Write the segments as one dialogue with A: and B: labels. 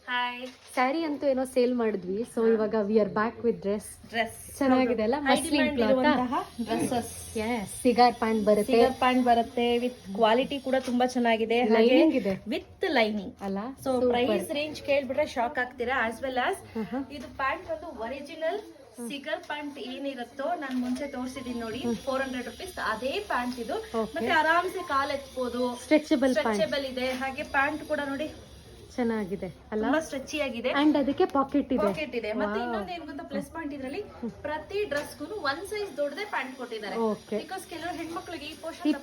A: Hi,
B: sari ಅಂತೂ ಏನೋ sale ಮಾಡಿದ್ವಿ. ಸೊ ಇವಾಗ we are back with dress ಚೆನ್ನಾಗಿದೆ ಅಲ್ಲ.
A: ಮಸ್ಲಿನ್ ಡ್ರೆಸ್ಸಸ್,
B: ಸಿಗಾರ್ ಪ್ಯಾಂಟ್ ಬರುತ್ತೆ,
A: ಸಿಗರ್ ಪ್ಯಾಂಟ್ ಬರುತ್ತೆ ವಿತ್ ಕ್ವಾಲಿಟಿ ಕೂಡ ತುಂಬಾ ಚೆನ್ನಾಗಿದೆ.
B: ಲೈನಿಂಗ್ ಇದೆ
A: ವಿತ್ ಲೈನಿಂಗ್
B: ಅಲ್ಲ.
A: ಸೊ ಪ್ರೈಸ್ ರೇಂಜ್ ಕೇಳ್ಬಿಟ್ರೆ ಶಾಕ್ ಆಗ್ತೀರಾ. ಆಸ್ ವೆಲ್ ಆಸ್ ಇದು ಪ್ಯಾಂಟ್ ಬಂದು ಒರಿಜಿನಲ್ ಸಿಗರ್ ಪ್ಯಾಂಟ್ ಏನಿರುತ್ತೋ ನಾನು ಮುಂಚೆ ತೋರಿಸಿದೀನಿ ನೋಡಿ, 400 ರುಪೀಸ್ ಅದೇ ಪ್ಯಾಂಟ್ ಇದು. ಮತ್ತೆ ಆರಾಮ್ಸೆ ಕಾಲ್ ಎತ್ಬೋದು, ಸ್ಟ್ರೆಚಬಲ್ ಇದೆ. ಹಾಗೆ ಪ್ಯಾಂಟ್ ಕೂಡ ನೋಡಿ
B: ಚೆನ್ನಾಗಿದೆ ಅಲ್ಲ,
A: ತುಂಬಾ ಸ್ಟ್ರೆಚಿ ಆಗಿದೆ.
B: ಅಂಡ್ ಅದಕ್ಕೆ ಪಾಕೆಟ್ ಇದೆ.
A: ಮತ್ತೆ ಇನ್ನೊಂದು ಏನು ಗೊತ್ತಾ ಪ್ಲಸ್ ಪಾಯಿಂಟ್ ಇದ್ರಲ್ಲಿ, ಪ್ರತಿ ಡ್ರೆಸ್ಗೂ ಒಂದ್ ಸೈಜ್ ದೊಡ್ಡದೇ ಪ್ಯಾಂಟ್ ಕೊಟ್ಟಿದ್ದಾರೆ. ಬಿಕಾಸ್ ಕೆಲವರು ಹೆಣ್ಮಕ್ಳಿಗೆ ಈ ಪೋರ್ಷನ್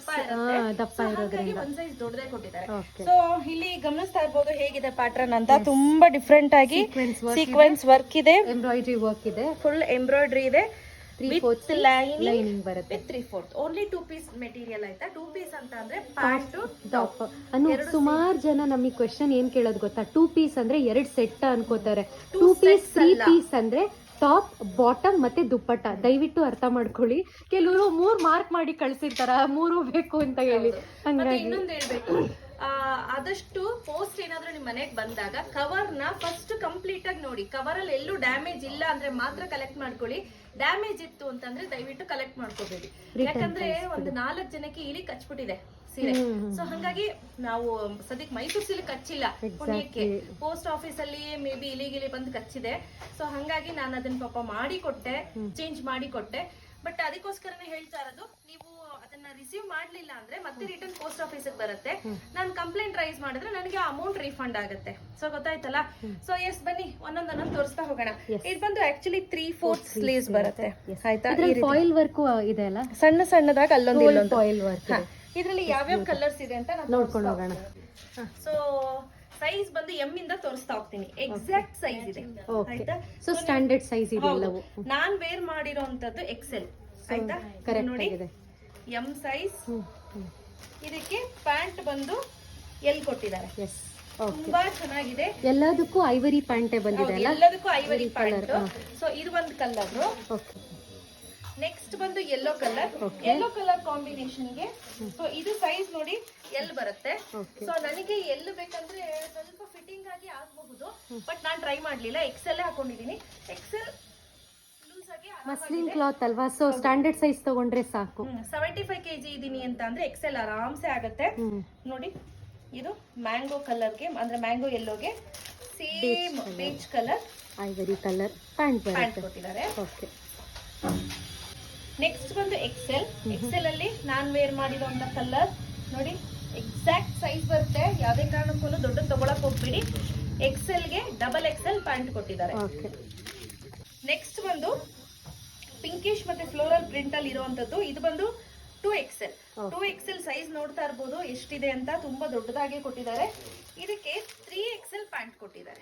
A: ದಪ್ಪ ಇರೋದ್ರಿಂದ ಒಂದ್ ಸೈಜ್ ದೊಡ್ಡದೇ ಕೊಟ್ಟಿದ್ದಾರೆ. ಸೊ ಇಲ್ಲಿ ಗಮನಿಸ್ತಾ ಇರ್ಬೋದು ಹೇಗಿದೆ ಪ್ಯಾಟರ್ನ್ ಅಂತ. ತುಂಬಾ ಡಿಫ್ರೆಂಟ್ ಆಗಿ ಸೀಕ್ವೆನ್ಸ್ ವರ್ಕ್ ಇದೆ,
B: ಎಂಬ್ರಾಯ್ಡ್ರಿ ವರ್ಕ್ ಇದೆ,
A: ಫುಲ್ ಎಂಬ್ರಾಯ್ಡ್ರಿ ಇದೆ.
B: ವಿತ್ ಲೈನಿಂಗ್ ಬರುತ್ತೆ.
A: 3/4 ಓನ್ಲಿ 2 ಪೀಸ್ ಮೆಟೀರಿಯಲ್ ಆಯ್ತಾ. 2 ಪೀಸ್ ಅಂತ ಅಂದ್ರೆ ಪ್ಯಾಂಟ್
B: ಟಾಪ್ ಅನ್ನು ಸುಮಾರು ಜನ ನಮಗೆ ಕ್ವೆಶ್ಚನ್ ಏನ್ ಕೇಳೋದು ಗೊತ್ತಾ, 2 ಪೀಸ್ ಅಂದ್ರೆ 2 ಸೆಟ್ ಅನ್ಕೋತಾರೆ. 2 ಪೀಸ್ 3 ಪೀಸ್ ಅಂದ್ರೆ ಟಾಪ್ ಬಾಟಮ್ ಮತ್ತೆ ದುಪ್ಪಟ್ಟ. ದಯವಿಟ್ಟು ಅರ್ಥ ಮಾಡ್ಕೊಳ್ಳಿ. ಕೆಲವರು 3 ಮಾರ್ಕ್ ಮಾಡಿ ಕಳ್ಸಿರ್ತಾರ 3 ಬೇಕು ಅಂತ ಹೇಳಿ.
A: ಹಂಗಾಗಿ ಇನ್ನೊಂದು ಹೇಳ್ಬೇಕು, ಆದಷ್ಟು ಪೋಸ್ಟ್ ಏನಾದ್ರೂ ನಿಮ್ ಮನೆಗೆ ಬಂದಾಗ ಕವರ್ ನ ಫಸ್ಟ್ ಕಂಪ್ಲೀಟ್ ಆಗಿ ನೋಡಿ. ಕವರ್ ಅಲ್ಲಿ ಎಲ್ಲೂ ಡ್ಯಾಮೇಜ್ ಇಲ್ಲ ಅಂದ್ರೆ ಮಾತ್ರ ಕಲೆಕ್ಟ್ ಮಾಡ್ಕೊಳ್ಳಿ. ಡ್ಯಾಮೇಜ್ ಇತ್ತು ಅಂತಂದ್ರೆ ದಯವಿಟ್ಟು ಕಲೆಕ್ಟ್ ಮಾಡ್ಕೋಬೇಡಿ. ಯಾಕಂದ್ರೆ ಒಂದು 4 ಜನಕ್ಕೆ ಇಲಿ ಕಚ್ಬಿಟ್ಟಿದೆ ಸೀರೆ. ಸೊ ಹಂಗಾಗಿ ನಾವು ಸದ್ಯಕ್ಕೆ ಮೈಸೂರು ಸಿಲ್ಕ್ ಕಚ್ಚಿಲ್ಲ, ಪುಣ್ಯಕ್ಕೆ ಪೋಸ್ಟ್ ಆಫೀಸ್ ಅಲ್ಲಿ ಮೇ ಬಿ ಇಲಿಗಿಲಿ ಬಂದು ಕಚ್ಚಿದೆ. ಸೊ ಹಂಗಾಗಿ ನಾನು ಅದನ್ನ ಪಾಪ ಮಾಡಿ ಕೊಟ್ಟೆ, ಚೇಂಜ್ ಮಾಡಿ ಕೊಟ್ಟೆ. ಬಟ್ ಅದಕ್ಕೋಸ್ಕರನೇ ಹೇಳ್ತಾ ಇರೋದು, ನೀವು ಅದನ್ನ ರಿಸೀವ್ ಮಾಡ್ಲಿಲ್ಲ ಅಂದ್ರೆ ಮತ್ತೆ ರಿಟರ್ನ್ ಪೋಸ್ಟ್ ಆಫೀಸ್ ಬರುತ್ತೆ. ನಾನು ಕಂಪ್ಲೇಂಟ್ ರೈಸ್ ಮಾಡಿದ್ರೆ ನನಗೆ ಅಮೌಂಟ್ ರೀಫಂಡ್ ಆಗುತ್ತೆ. ಸೊ ಗೊತ್ತಾಯ್ತಲ್ಲ. ಸೊ ಎಸ್ ಬನ್ನಿ ಒಂದೊಂದೊಂದು ತೋರಿಸ್ತಾ ಹೋಗೋಣ. ಇದು ಬಂದು ಆಕ್ಚುಲಿ 3/4 ಸ್ಲೀವ್ಸ್ ಬರುತ್ತೆ ಆಯ್ತಾ.
B: ಫಾಯಿಲ್ ವರ್ಕ್ ಇದೆ ಅಲ್ಲ,
A: ಸಣ್ಣ ಸಣ್ಣದಾಗಿ ಅಲ್ಲೊಂದು
B: ಫಾಯಿಲ್ ವರ್ಕ್.
A: ಇದ್ರಲ್ಲಿ ಯಾವ್ಯಾವ ಕಲರ್ಸ್ ಇದೆ ಅಂತ
B: ನೋಡ್ಕೊಂಡು ಹೋಗೋಣ.
A: ಸೊ ಸೈಜ್ ಬಂದು ಎಂ ಇಂದ ತೋರಿಸ್ತಾ ಹೋಗ್ತೀನಿ. ಎಕ್ಸಾಕ್ಟ್ ಸೈಜ್ ಇದೆ ಆಯ್ತಾ.
B: ಸೊ ಸ್ಟ್ಯಾಂಡರ್ಡ್ ಸೈಜ್ ಇದೆ ಎಲ್ಲವೂ.
A: ನಾನ್ ವೇರ್ ಮಾಡಿರೋಂತದ್ದು ಎಕ್ಸೆಲ್ ಆಯ್ತಾ. ನೋಡಿ ಎಂ ಸೈಜ್. ಇದಕ್ಕೆ ಪ್ಯಾಂಟ್ ಬಂದು ಎಲ್ ಕೊಟ್ಟಿದ್ದಾರೆ. ತುಂಬಾ ಚೆನ್ನಾಗಿದೆ.
B: ಎಲ್ಲದಕ್ಕೂ ಐವರಿ ಪ್ಯಾಂಟೇ ಬಂದಿದೆ ಅಲ್ಲ,
A: ಎಲ್ಲದಕ್ಕೂ ಐವರಿ ಪ್ಯಾಂಟ್. ಸೊ ಇದು ಒಂದು ಕಲರ್. ನೆಕ್ಸ್ಟ್ ಬಂದು ಯೆಲ್ಲೋ ಕಲರ್ ಕಾಂಬಿನೇಷನ್ ಗೆ. ಸೊ ಇದು ಸೈಜ್ ನೋಡಿ ಎಲ್ ಬರುತ್ತೆ. ಸೊ ನನಗೆ ಎಲ್ ಬೇಕಂದ್ರೆ ಸ್ವಲ್ಪ ಫಿಟ್ಟಿಂಗ್ ಆಗಿ ಆಗಬಹುದು, ಬಟ್ ನಾನ್ ಟ್ರೈ ಮಾಡ್ಲಿಲ್ಲ. ಎಕ್ಸೆಲ್ ಹಾಕೊಂಡಿದೀನಿ. ಎಕ್ಸೆಲ್
B: ಮಸ್ಲಿನ್ ಕ್ಲಾತ್ ಅಲ್ವಾ, ಸೊ ಸ್ಟ್ಯಾಂಡರ್ಡ್ ಸೈಜ್ ತಗೊಂಡ್ರೆ ಸಾಕು.
A: 75 kg ಇದೀನಿ ಅಂತ ಅಂದ್ರೆ ಎಕ್ಸೆಲ್ ಆರಾಮ್ಸೆ ಆಗತ್ತೆ. ನೋಡಿ ಇದು ಮ್ಯಾಂಗೋ ಕಲರ್ಗೆ ಅಂದ್ರೆ ಮ್ಯಾಂಗೋ ಯೆಲ್ಲೋಗೆ same peach colour
B: ivory colour pant
A: ಕೊಟ್ಟಿದ್ದಾರೆ. ಓಕೆ, ನೆಕ್ಸ್ಟ್ ಬಂದು ಎಕ್ಸೆಲ್ ಅಲ್ಲಿ ನಾನ್ ವೇರ್ ಮಾಡಿರುವಂತ ಕಲರ್ ನೋಡಿ. ಎಕ್ಸಾಕ್ಟ್ ಸೈಜ್ ಬರುತ್ತೆ. ಯಾವ್ದೇ ಕಾರಣಕ್ಕೂ ದೊಡ್ಡ ತಗೊಳಕ್ ಹೋಗ್ಬಿಡಿ. ಎಕ್ಸೆಲ್ ಗೆ ಡಬಲ್ ಎಕ್ಸೆಲ್ ಪ್ಯಾಂಟ್ ಕೊಟ್ಟಿದ್ದಾರೆ. ನೆಕ್ಸ್ಟ್ ಬಂದು ಪಿಂಕಿಶ್ ಮತ್ತೆ ಫ್ಲೋರಲ್ ಪ್ರಿಂಟ್ ಅಲ್ಲಿ ಇರುವಂತದ್ದು. ಇದು ಬಂದು 2XL ಸೈಜ್ ನೋಡ್ತಾ ಇರ್ಬೋದು ಎಷ್ಟಿದೆ ಅಂತ. ತುಂಬಾ ದೊಡ್ಡದಾಗಿ ಕೊಟ್ಟಿದ್ದಾರೆ. ಇದಕ್ಕೆ 3XL ಪ್ಯಾಂಟ್ ಕೊಟ್ಟಿದ್ದಾರೆ.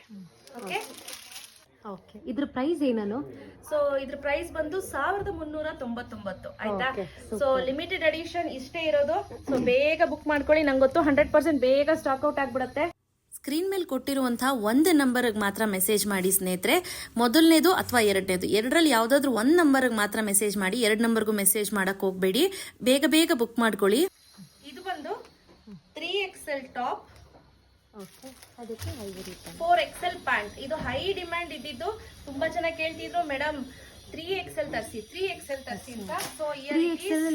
B: ಓಕೆ, ಇದ್ರ ಪ್ರೈಸ್ ಏನನು?
A: ಸೊ ಇದ್ರ ಪ್ರೈಸ್ ಬಂದು 1399 ಆಯ್ತಾ. ಸೊ ಲಿಮಿಟೆಡ್ ಎಡಿಷನ್ ಇಷ್ಟೇ ಇರೋದು. ಸೊ ಬೇಗ ಬುಕ್ ಮಾಡ್ಕೊಳ್ಳಿ. ನಂಗೆ ಗೊತ್ತು 100% ಬೇಗ ಸ್ಟಾಕ್ ಔಟ್ ಆಗ್ಬಿಡುತ್ತೆ.
C: ಸ್ಕ್ರೀನ್ ಮೇಲೆ ಕೊಟ್ಟಿರುವಂತಹ ಒಂದು ನಂಬರ್ಗೆ ಮಾತ್ರ ಮೆಸೇಜ್ ಮಾಡಿ ಸ್ನೇಹಿತರೆ. ಮೊದಲನೇದು ಅಥವಾ ಎರಡನೇದು, ಎರಡರಲ್ಲಿ ಯಾವುದಾದ್ರೂ ಒಂದು ನಂಬರ್ಗೆ ಮಾತ್ರ ಮೆಸೇಜ್ ಮಾಡಿ. 2 ನಂಬರ್ಗೂ ಮೆಸೇಜ್ ಮಾಡಕ್ ಹೋಗ್ಬೇಡಿ. ಬೇಗ ಬುಕ್ ಮಾಡ್ಕೊಳ್ಳಿ.
A: ಇದು ಬಂದು 3XL ಟಾಪ್, 4XL ಪ್ಯಾಂಟ್. ಇದು ಹೈ ಡಿಮ್ಯಾಂಡ್ ಇದ್ದಿದ್ದು. ತುಂಬಾ ಜನ ಕೇಳ್ತಿದ್ರು ಮೇಡಮ್ 3XL ತರಿಸಿ ಅಂತ. ಸೊ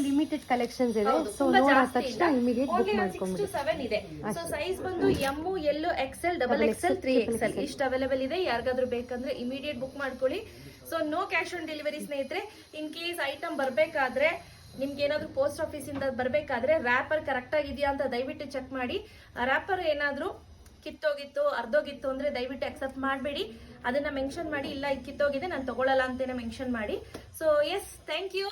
B: ಲಿಮಿಟೆಡ್ ಕಲೆಕ್ಷನ್ಸ್ ಇದೆ. ಸೊ ನೋಡೋ ತಕ್ಷಣ ಇಮಿಡಿಯೇಟ್ ಬುಕ್ ಮಾಡ್ಕೊಂಡ್ಬಿಡಿ.
A: 7 ಇದೆ. ಸೊ ಸೈಜ್ ಬಂದು M, L, XL, XXL, 3XL ಇಷ್ಟು ಅವೈಲೇಬಲ್ ಇದೆ. ಯಾರಿಗಾದ್ರೂ ಬೇಕಂದ್ರೆ ಇಮಿಡಿಯೇಟ್ ಬುಕ್ ಮಾಡ್ಕೊಳ್ಳಿ. So no cash on delivery ಸ್ನೇಹಿತರೆ. ಇನ್ ಕೇಸ್ ಐಟಮ್ ಬರ್ಬೇಕಾದ್ರೆ, ನಿಮ್ಗೆ ಏನಾದ್ರು ಪೋಸ್ಟ್ ಆಫೀಸ್ ಇಂದ ಬರ್ಬೇಕಾದ್ರೆ ರ್ಯಾಪರ್ ಕರೆಕ್ಟ್ ಆಗಿದೆಯಾ ಅಂತ ದಯವಿಟ್ಟು ಚೆಕ್ ಮಾಡಿ. ರ್ಯಾಪರ್ ಏನಾದ್ರು ಕಿತ್ತೋಗಿತ್ತು, ಅರ್ಧೋಗಿತ್ತು ಅಂದ್ರೆ ದಯವಿಟ್ಟು ಅಕ್ಸೆಪ್ಟ್ ಮಾಡಬೇಡಿ. ಅದನ್ನ ಮೆನ್ಷನ್ ಮಾಡಿ, ಇಲ್ಲ ಇದು ಕಿತ್ತೋಗಿದೆ ನಾನು ತಗೊಳ್ಳಲ್ಲ ಅಂತೇನೆ ಮೆನ್ಷನ್ ಮಾಡಿ. So yes, thank you.